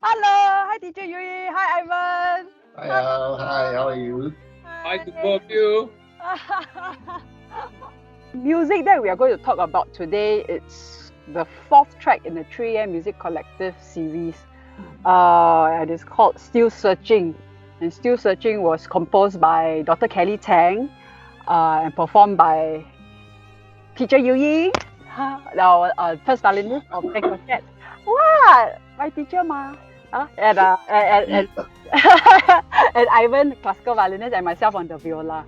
Hello, hi teacher Yui, hi Ivan. Hi Al, hi, how are you? Hi to both of you. Music that we are going to talk about today, it's the fourth track in the 3M Music Collective series. And it's called Still Searching. And Still Searching was composed by Dr. Kelly Tang and performed by teacher Yui, our first violinist of Tang Quartet. What? My teacher ma. And and Ivan, classical violinist, and myself on the viola.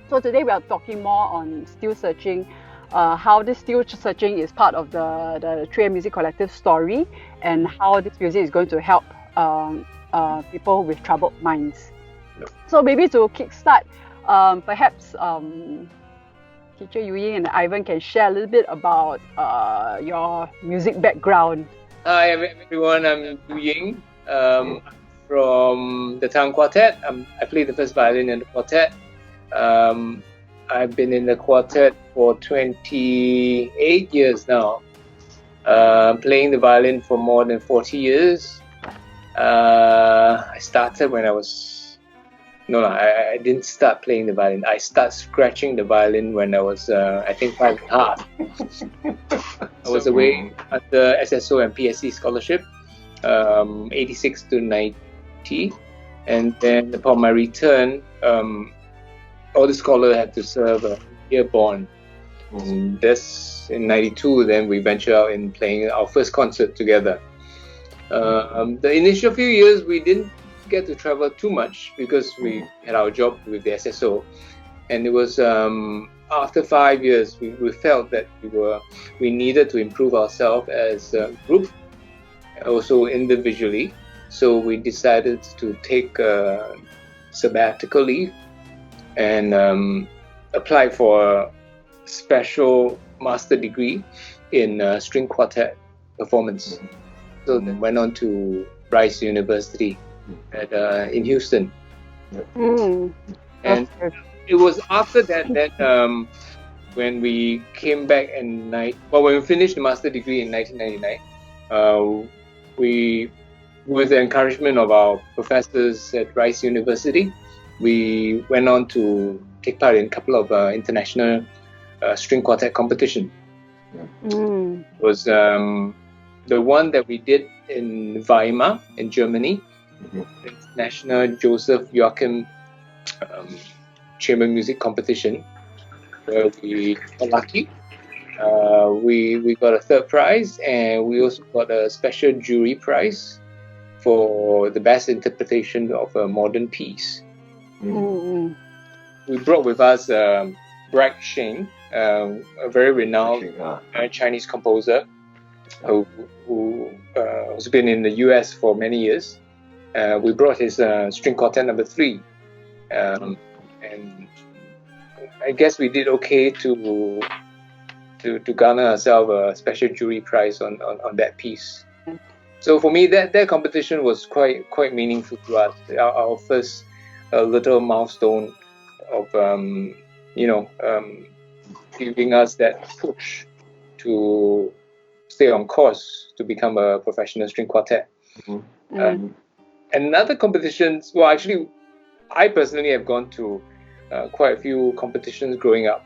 So today we are talking more on Still Searching, how this Still Searching is part of the 3M Music Collective story, and how this music is going to help people with troubled minds. So maybe to kickstart, perhaps teacher Yui and Ivan can share a little bit about your music background. Hi everyone, I'm Yu Ying from the Tang Quartet. I play the first violin in the quartet. I've been in the quartet for 28 years now, playing the violin for more than 40 years. I started when I was... I didn't start playing the violin. I started scratching the violin when I was, I think, 5.5. I was away under SSO and PSC scholarship, 86 to 90. And then upon my return, all the scholars had to serve a year bond. And this in 92, then we ventured out in playing our first concert together. The initial few years, we didn't get to travel too much because we had our job with the SSO. And it was after 5 years, we felt that we needed to improve ourselves as a group, also individually. So we decided to take a sabbatical leave and apply for a special master degree in string quartet performance. So then went on to Rice University in Houston. And it was after that when we came back when we finished the master degree in 1999, with the encouragement of our professors at Rice University, we went on to take part in a couple of international string quartet competition. It was the one that we did in Weimar in Germany, the International Joseph Joachim Chamber Music Competition, where we got lucky. We got a third prize, and we also got a special jury prize for the best interpretation of a modern piece. We brought with us Bragg Sheng, a very renowned Chinese composer who's been in the US for many years. We brought his string quartet number 3, and I guess we did okay to garner ourselves a special jury prize on that piece. So for me, that competition was quite meaningful to us. Our first little milestone of giving us that push to stay on course to become a professional string quartet. Another competitions, well, actually, I personally have gone to quite a few competitions growing up.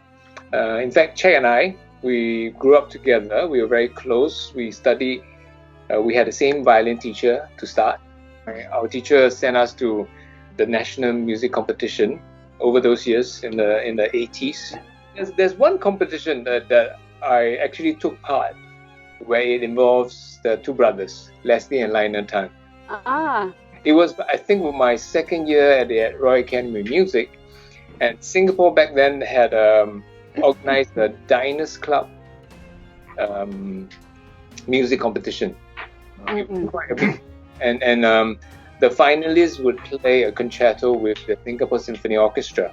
In fact, Che and I, we grew up together. We were very close. We studied. We had the same violin teacher to start. Our teacher sent us to the national music competition over those years in the 80s. There's one competition that I actually took part, where it involves the two brothers, Leslie and Lionel Tan. It was, I think, my second year at the Royal Academy of Music, and Singapore back then had organized the Diners Club music competition. Quite a big, and the finalists would play a concerto with the Singapore Symphony Orchestra.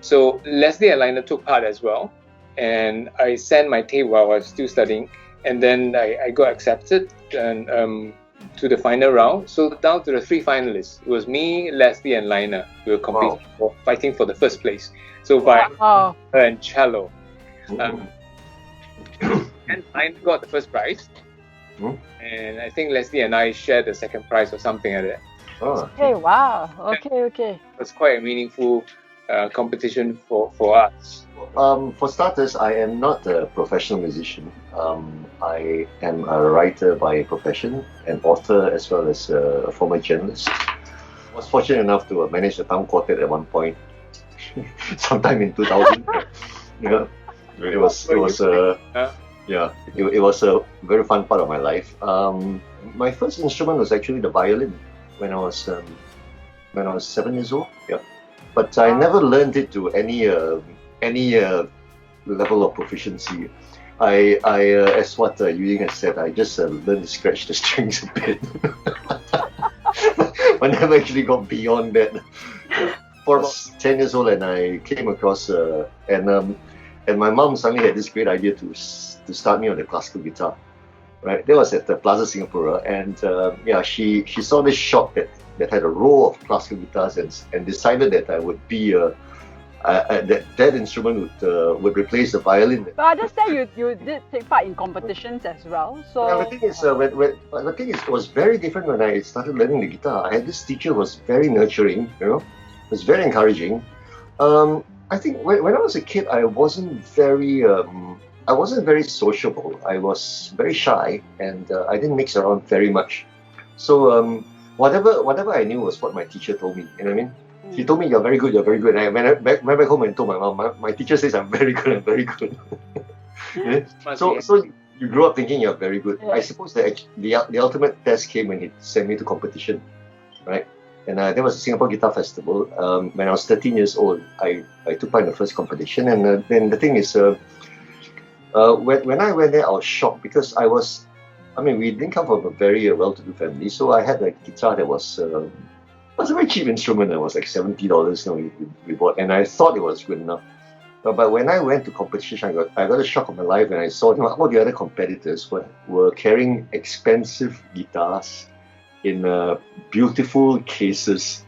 So Leslie and Lionel took part as well, and I sent my tape while I was still studying, and then I got accepted and to the final round. So down to the 3 finalists. It was me, Leslie, and Lionel. We were competing fighting for the first place. So violin and cello. And Lionel got the first prize. And I think Leslie and I shared the second prize or something like that. Oh, Hey, wow. Okay. It was quite a meaningful competition for us. For starters, I am not a professional musician. I am a writer by profession, an author, as well as a former journalist. I was fortunate enough to manage the town quartet at one point, sometime in 2000. Yeah, it was a very fun part of my life. My first instrument was actually the violin when I was 7 years old. Yeah, but I never learned it to any level of proficiency. As what Yu Ying has said, I just learned to scratch the strings a bit. I never actually got beyond that. For about 10 years old, and I came across and my mom suddenly had this great idea to start me on the classical guitar. Right, that was at the Plaza Singapura, and she saw this shop that had a row of classical guitars and decided that I would be that instrument would replace the violin. But I understand you did take part in competitions as well. So the thing is, it was very different when I started learning the guitar. I had this teacher who was very nurturing, was very encouraging. I think when I was a kid, I wasn't very sociable. I was very shy, and I didn't mix around very much. So whatever I knew was what my teacher told me. You know what I mean? He told me, you're very good. And I went back home and told my mom, my teacher says I'm very good. Yeah? So you grew up thinking you're very good. I suppose the ultimate test came when he sent me to competition, right? And there was a Singapore Guitar Festival. When I was 13 years old, I took part in the first competition. And then the thing is, when I went there, I was shocked because we didn't come from a very well-to-do family. So I had a guitar that was a very cheap instrument. It was like $70 we bought, and I thought it was good enough. But when I went to competition, I got a shock of my life when I saw all the other competitors were carrying expensive guitars in beautiful cases.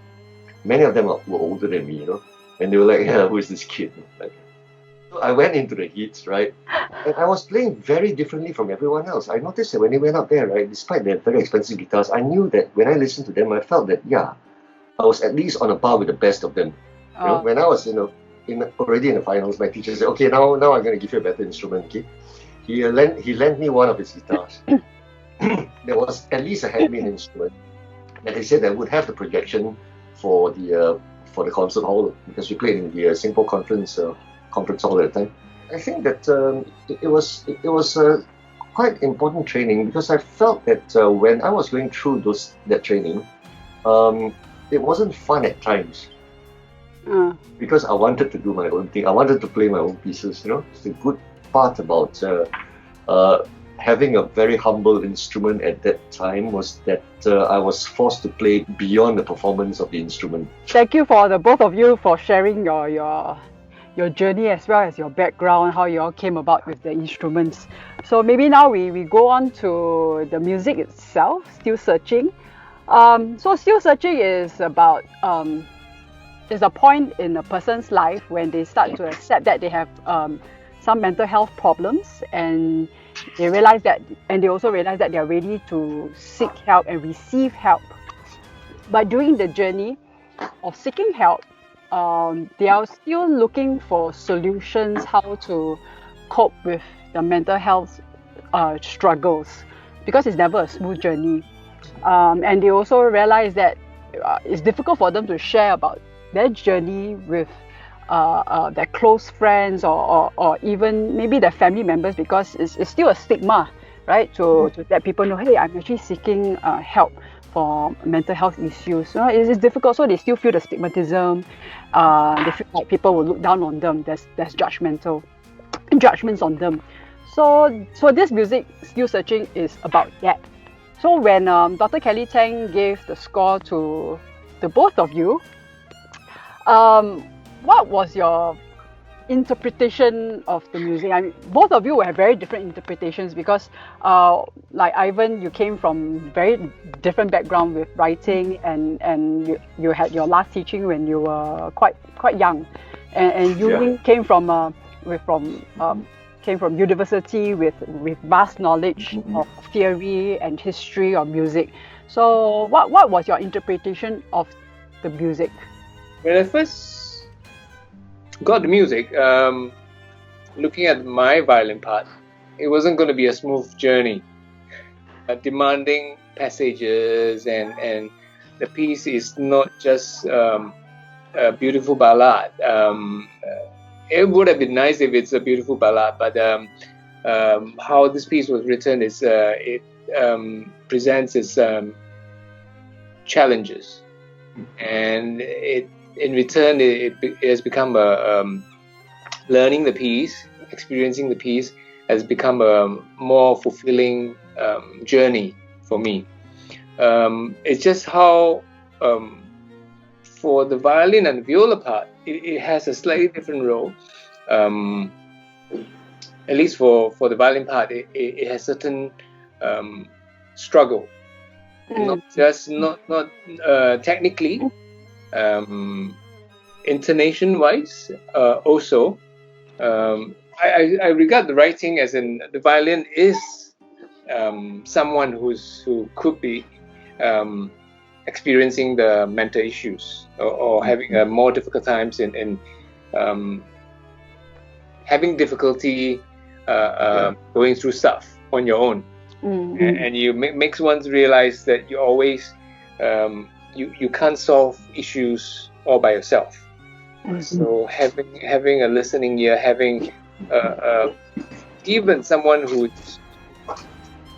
Many of them were older than me, and they were like, who is this kid? So I went into the heats, right? And I was playing very differently from everyone else. I noticed that when they went up there, right, despite their very expensive guitars, I knew that when I listened to them, I felt that, I was at least on a par with the best of them. When I was already in the finals, my teacher said, okay, now I'm going to give you a better instrument. Okay, he lent me one of his guitars. There was at least a handmade instrument, and he said that would have the projection for the concert hall, because we played in the Singapore conference hall at the time. I think that it was quite important training, because I felt that when I was going through that training, it wasn't fun at times, because I wanted to do my own thing. I wanted to play my own pieces. The good part about having a very humble instrument at that time was that I was forced to play beyond the performance of the instrument. Thank you for the both of you for sharing your journey as well as your background, how you all came about with the instruments. So maybe now we go on to the music itself, Still Searching. So Still Searching is about there's a point in a person's life when they start to accept that they have some mental health problems, and they also realize that they are ready to seek help and receive help. But during the journey of seeking help, they are still looking for solutions, how to cope with the mental health struggles, because it's never a smooth journey. And they also realize that it's difficult for them to share about their journey with their close friends or even maybe their family members, because it's still a stigma, right? To let people know, hey, I'm actually seeking help for mental health issues. It's difficult, so they still feel the stigmatism. They feel like people will look down on them. There's judgments on them. So this music, Still Searching, is about that. So when Dr. Kelly Tang gave the score to the both of you, what was your interpretation of the music? I mean, both of you will have very different interpretations, because like Ivan, you came from very different background with writing, and you had your last teaching when you were quite young, and Yu Ying came from came from university with vast knowledge of theory and history of music. So what was your interpretation of the music? When I first got the music, looking at my violin part, it wasn't going to be a smooth journey. Demanding passages, and the piece is not just a beautiful ballad. It would have been nice if it's a beautiful ballad, but how this piece was written is it presents its challenges, and in return it has become learning the piece, experiencing the piece has become a more fulfilling journey for me. It's just how for the violin and viola part, it has a slightly different role. At least for the violin part, it has certain struggle, not technically, intonation wise. Also, I regard the writing as in the violin is someone who could be experiencing the mental issues or having more difficult times in having difficulty going through stuff on your own. And you makes one realize that you always you can't solve issues all by yourself. So having a listening ear, having even someone who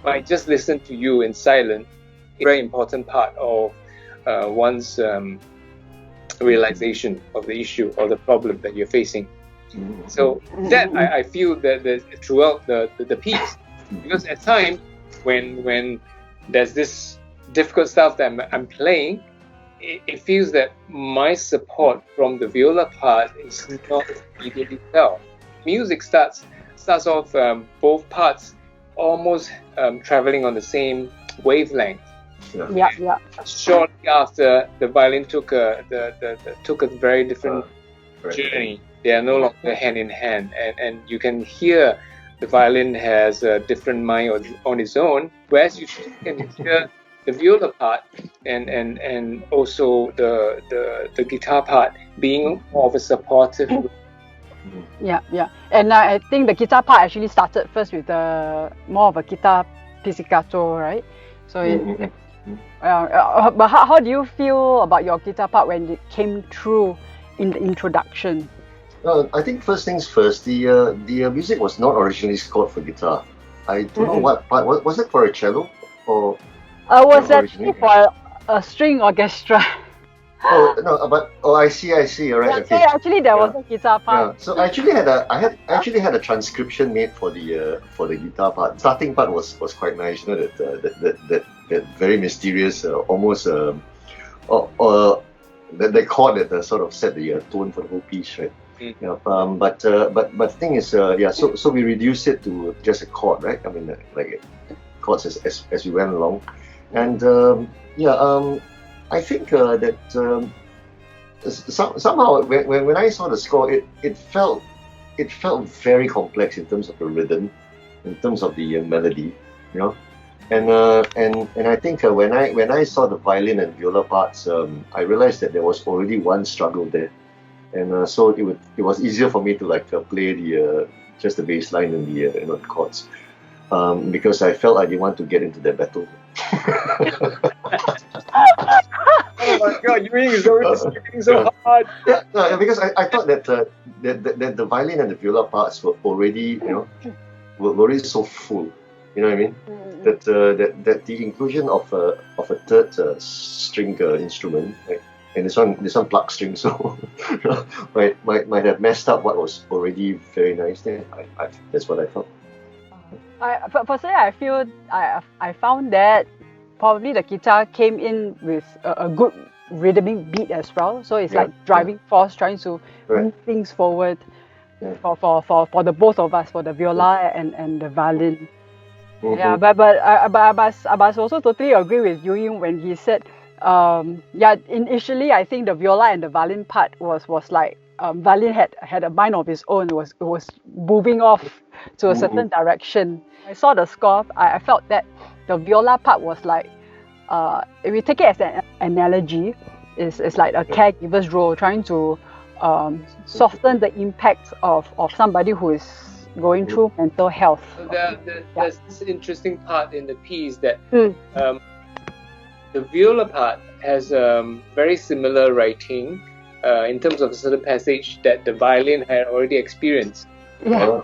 might just listen to you in silence, is a very important part of one's realization of the issue or the problem that you're facing. So that I feel that throughout the piece, because at times when there's this difficult stuff that I'm playing, it feels that my support from the viola part is not immediately felt. Music starts off both parts almost traveling on the same wavelength. Yeah. Shortly after, the violin took a very different journey. They are no longer hand in hand, and you can hear the violin has a different mind on its own, whereas you can hear the viola part and also the guitar part being more of a supportive. Yeah. And I think the guitar part actually started first with more of a guitar pizzicato, right? So but how do you feel about your guitar part when it came through in the introduction? I think first things first, the music was not originally scored for guitar. I don't know what part. Was it for a cello or? Was actually for a string orchestra. I see. All right. Yeah, Okay. so actually there was a guitar part. Yeah. So I actually had a transcription made for the guitar part. Starting part was quite nice. You know, that very mysterious, almost the chord that sort of set the tone for the whole piece, right? Yeah. But the thing is, So we reduced it to just a chord, right? I mean, like chords as we went along, and I think that somehow when I saw the score, it felt very complex in terms of the rhythm, in terms of the melody, you know, and I think when I saw the violin and viola parts, I realized that there was already one struggle there, and so it was easier for me to play just the bass line and the chords, because I felt I didn't want to get into the battle. Oh my God, Ewing is always skipping so hard. Yeah, because I thought that the violin and the viola parts were already, were already so full. You know what I mean? That the inclusion of a third string instrument, right? And this one pluck string, so might have messed up what was already very nice there. That's what I thought. Personally, I feel I found that probably the guitar came in with a good rhythmic beat as well. So it's like driving force, trying to move things forward for the both of us, for the viola and the violin. Yeah, but I must also totally agree with Yu when he said, initially I think the viola and the violin part was like violin had a mind of its own. It was moving off to a certain direction. I saw the score. I felt that the viola part was like, if we take it as an analogy, it's like a caregiver's role, trying to soften the impact of somebody who is going through mental health. So there's this interesting part in the piece that the viola part has very similar writing in terms of a certain passage that the violin had already experienced. Yeah.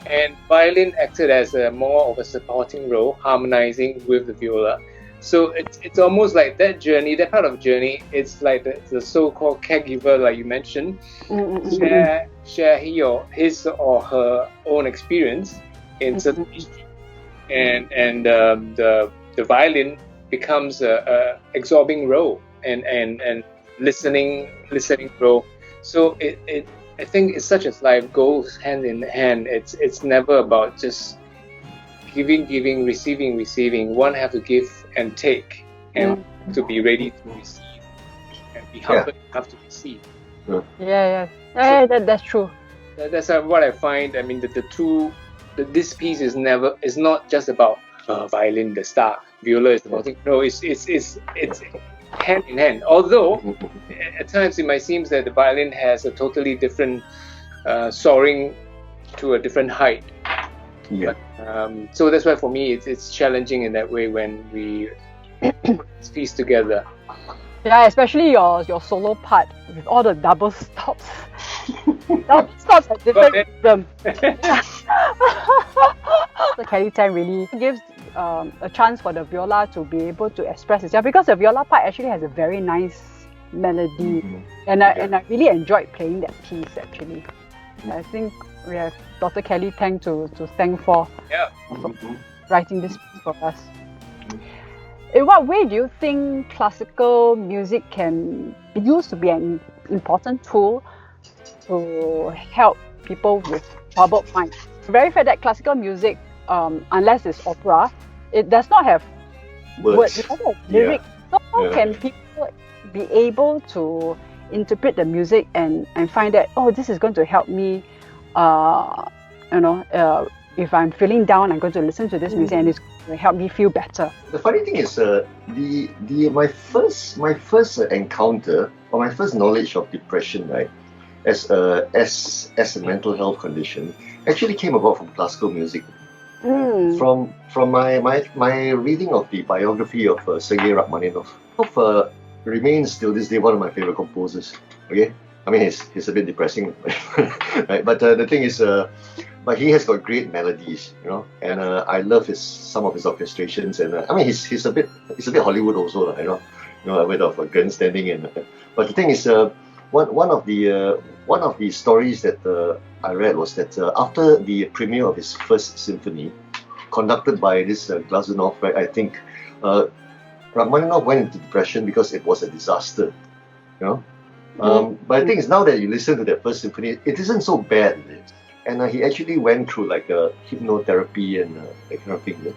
And violin acted as more of a supporting role, harmonizing with the viola. So it's almost like that journey, that part of the journey, it's like the so-called caregiver, like you mentioned, share his or her own experience in certain issues, and the violin becomes a absorbing role and listening role. So I think it's such as life goes hand in hand. It's never about just giving, receiving. One have to give and take, and to be ready to receive, and be humble enough to receive. That's true. That's what I find. I mean, this piece is not just about violin, the star, viola is the motive. No, it's hand in hand. Although at times it might seem that the violin has a totally different soaring to a different height. Yeah. But, so that's why for me it's challenging in that way when we put this piece together. Yeah, especially your solo part with all the double stops. Double stops at different rhythm. So Kelly Tang really gives a chance for the viola to be able to express itself, because the viola part actually has a very nice melody, and I really enjoyed playing that piece actually. I think we have Dr. Kelly Tang to thank for writing this piece for us. In what way do you think classical music can be used to be an important tool to help people with troubled minds? The very fact that classical music, unless it's opera, it does not have words, it doesn't have lyrics. So how can people be able to interpret the music and find that, this is going to help me, if I'm feeling down, I'm going to listen to this music and it's going to help me feel better. The funny thing is, my first encounter, or my first knowledge of depression, right, as a mental health condition, actually came about from classical music. From my reading of the biography of Sergei Rachmaninoff, remains till this day one of my favorite composers. Okay, I mean he's a bit depressing, right? But the thing is, but he has got great melodies, and I love some of his orchestrations, and I mean he's a bit Hollywood also, a bit of grandstanding, but the thing is, one of the stories that I read was that after the premiere of his first symphony, conducted by this Glazunov, right, I think Rachmaninoff went into depression because it was a disaster, But the thing is, now that you listen to that first symphony, it isn't so bad, and he actually went through like hypnotherapy and that kind of thing,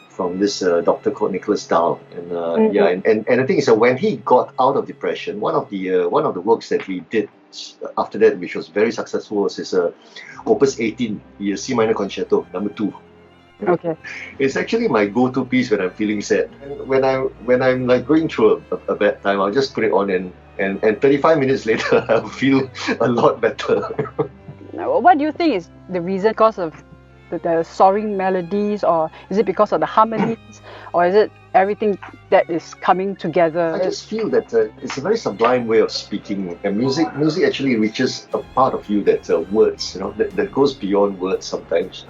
from this doctor called Nicholas Dahl, and the thing is, when he got out of depression, one of the works that he did after that, which was very successful, was his Opus 18, the C minor concerto number 2. Okay. It's actually my go-to piece when I'm feeling sad. And when I'm like going through a bad time, I'll just put it on, and 35 minutes later I'll feel a lot better. What do you think is the reason? Because of the soaring melodies, or is it because of the harmonies, or is it everything that is coming together? I just feel that it's a very sublime way of speaking, and music actually reaches a part of you that words, that goes beyond words sometimes.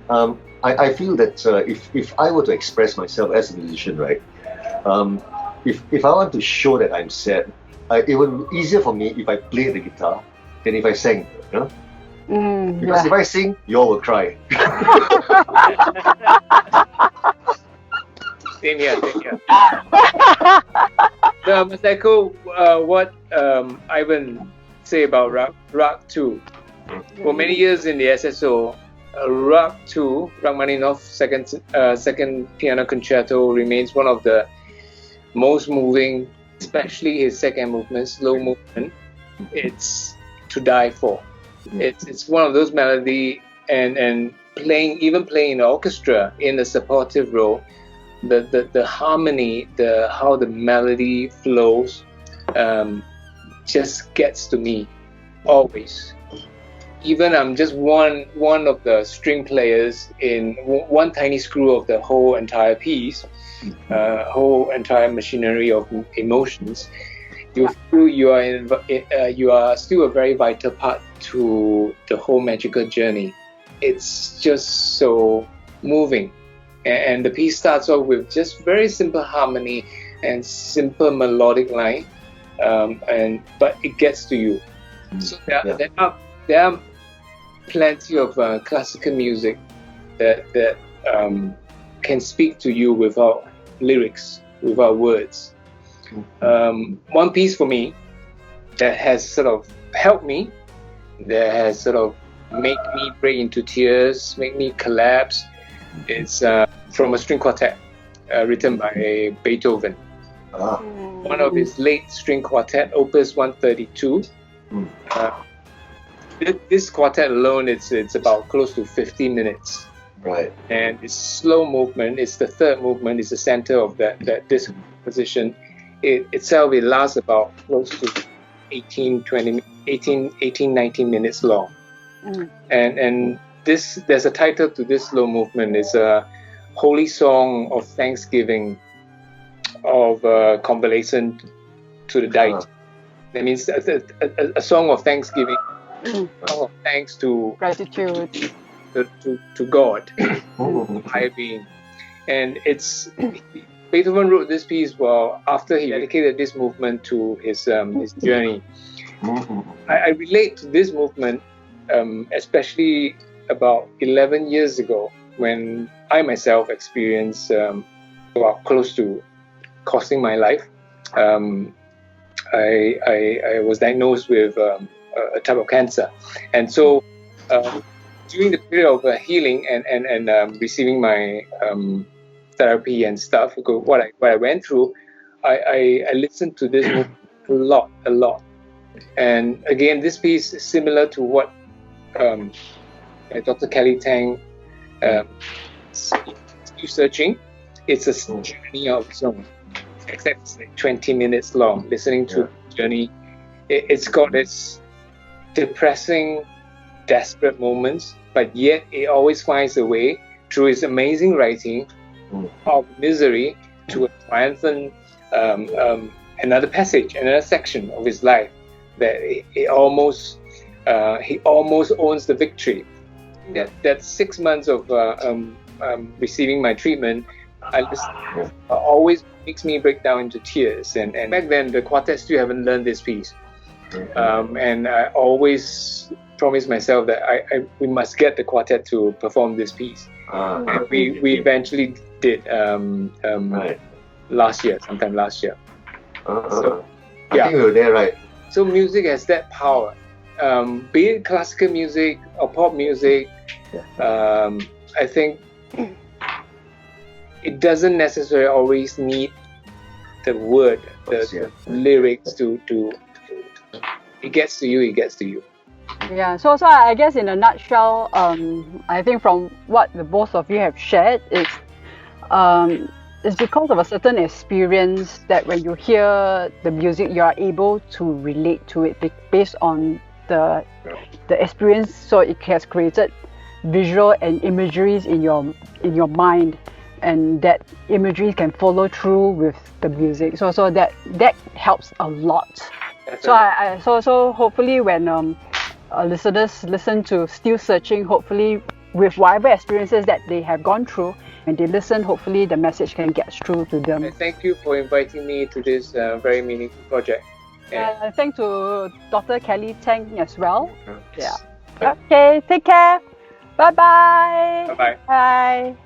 I feel that if I were to express myself as a musician, right, if I want to show that I'm sad, it would be easier for me if I played the guitar than if I sang, Because if I sing, you all will cry. Same here. So I must echo what Ivan say about Rag 2. For many years in the SSO, Rag 2, Rachmaninoff's second piano concerto, remains one of the most moving, especially his second movement, slow movement. it's to die for. It's one of those melody, and playing in the orchestra in a supportive role, the harmony, how the melody flows, just gets to me always. Even I'm just one of the string players in one tiny screw of the whole entire piece, whole entire machinery of emotions. You feel you are still a very vital part to the whole magical journey. It's just so moving, and the piece starts off with just very simple harmony and simple melodic line, but it gets to you. So there are plenty of classical music that can speak to you without lyrics, without words. One piece for me that has sort of helped me, that has sort of made me break into tears, make me collapse, is from a string quartet written by Beethoven. One of his late string quartet, Opus 132. This quartet alone, it's about close to 50 minutes. Right. And it's slow movement. It's the third movement. It's the center of this position. It lasts about close to 18, 19 minutes long. And there's a title to this slow movement. It's a holy song of thanksgiving, of convalescent to the deity. That means a song of thanksgiving, a song of thanks to gratitude to God, higher being. And Beethoven wrote this piece after he dedicated this movement to his journey. I relate to this movement, especially about 11 years ago, when I myself experienced close to costing my life. I was diagnosed with a type of cancer, and so during the period of healing and receiving my therapy and stuff, what I went through, I listened to this movement a lot. And again, this piece is similar to what Dr. Kelly Tang Still Searching. It's a journey of its own, except it's like 20 minutes long. Listening to the journey, it's got its depressing, desperate moments, but yet it always finds a way through his amazing writing of misery to a triumphant another passage, another section of his life that he almost owns the victory. That 6 months of receiving my treatment, always makes me break down into tears. And back then, the quartet still haven't learned this piece. And I always promised myself that we must get the quartet to perform this piece. And we eventually did sometime last year. I think we were there, right? So music has that power. Be it classical music or pop music, I think it doesn't necessarily always need the word, the lyrics to it gets to you. Yeah, so I guess in a nutshell, I think from what the both of you have shared, it's because of a certain experience that when you hear the music, you are able to relate to it based on the experience. So it has created visual and imageries in your mind, and that imagery can follow through with the music. So that helps a lot. So hopefully when listeners listen to Still Searching, hopefully with whatever experiences that they have gone through, and they listen, hopefully the message can get through to them. Thank you for inviting me to this very meaningful project. Thanks to Dr. Kelly Tang as well. Yeah. Okay, take care. Bye-bye. Bye-bye. Bye.